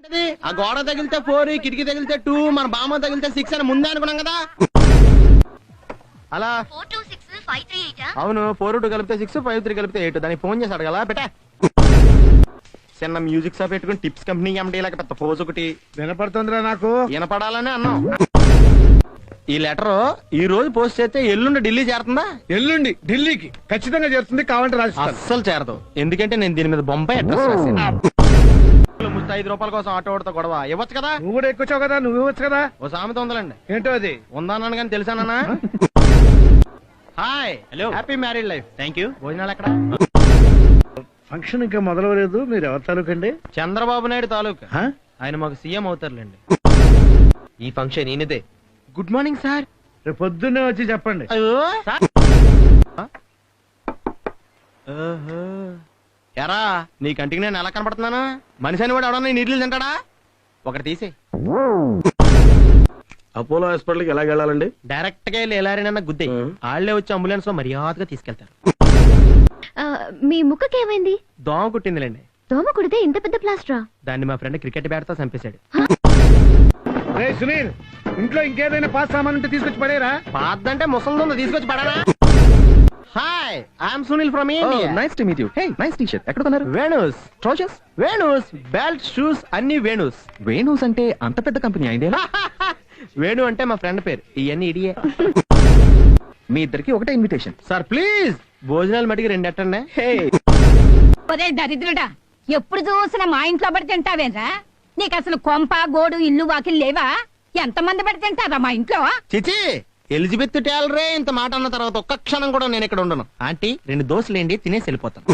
ఆ గోడ తగిలితే 4, కిటికీ తగిలితే 2, మన బామ్మ తగిలితే 6 అని ముందే అనుకున్నాం కదా. అలా 4265338 అవును, 4 కలిపితే 6, 5 కలిపితే 8. దానికి ఫోన్ చేసి అడగలా పెట్టా. చిన్న మ్యూజిక్ షాప్ పెట్టుకుని టిప్స్ కంపెనీ ఎండి లేక పెద్ద పోజ్ ఒకటి వినపడుతుందిరా నాకు. వినపడాలని అన్నాం. ఈ లెటర్ ఈ రోజు పోస్ట్ చేస్తే ఎల్లుండి ఢిల్లీ చేరుతుందా? ఎల్లుండి ఢిల్లీకి ఖచ్చితంగా చేరుతుంది. కావాలంటే రాజస్థాన్. అస్సలు చేరదు. ఎందుకంటే నేను దీని మీద బొంబాయి అడ్రస్ రాశాను. 5 రూపాయల కోసం ఆటో ఓడితో గొడవ ఇవ్వచ్చు కదా. నువ్వు కూడా ఎక్కువచ్చావు కదా, నువ్వు ఇవ్వచ్చు కదా. ఓ సామెత ఉందండి. ఏంటో అది? ఉందన్నాను కానీ తెలుసానా? Hi, hello, happy married life. Thank you. భోజనాలు ఎక్కడ? ఫంక్షన్ ఇంకా మొదలవలేదు. మీరు ఎవరి తాలూకండి? చంద్రబాబు నాయుడు తాలూకా. ఆయన మాకు సీఎం అవుతారులేండి. ఈ ఫంక్షన్ ఈయనదే. Good morning sir. రేపు పొద్దున్నే వచ్చి చెప్పండి. ఎరా నీ కంటికి నేను ఎలా కనపడుతున్నాను? మనిషి అని కూడా ఎవడన్నా నీళ్ళు తింటాడా? ఒకటి తీసే. అపోలో హాస్పిటల్కి ఎలా వెళ్ళాలండి? డైరెక్ట్ గా వెళ్ళి ఎలారైనా గుద్దే ఆళ్లే వచ్చి అంబులెన్స్ లో మర్యాదగా తీసుకెళ్తారు. మీ ముక్కకేమైంది? దోమ కుట్టిందిలేండి. దోమ కుడితే ఇంత పెద్ద ప్లాస్టరా? దాన్ని మా ఫ్రెండ్ క్రికెట్ బ్యాట్ తో చంపేశాడు. రే సునీల్, ఇంట్లో ఇంకేదైనా పాస్ సామాన్ ఉంటే తీసుకొచ్చి పడేరా. పాదంటే ముసలిందో తీసుకొచ్చి పడారా? Hi, I'm Sunil from India. Nice to meet you. Hey, nice T shirt. ఎక్కడ కొన్నారు? Venus trousers? Venus belt shoes అన్ని వేణూస్. వేణూస్ అంటే అంత పెద్ద కంపెనీ అయిందే. వేణు అంటే మా ఫ్రెండ్ పేరు. ఇవన్నీ ఇడియే. మీ ఇద్దరికి ఒకటే ఇన్విటేషన్. సార్ ప్లీజ్ భోజనాలు మటుకి 2 ఎట్టండి. హే, ఒరే దరిద్రుడా, ఎప్పుడు చూసినా మా ఇంట్లో పడి తింటావేరా? నీకు అసలు కొంప గోడు ఇల్లు వాకిలు లేవా? ఎంతమంది పడి తింటారా మా ఇంట్లో? చిచి, ఎలిజబెత్ టేలరే ఇంత మాట అన్న తర్వాత ఒక్క క్షణం కూడా నేను ఇక్కడ ఉండను. ఆంటీ 2 దోశలేండి, తినేసి వెళ్ళిపోతాను.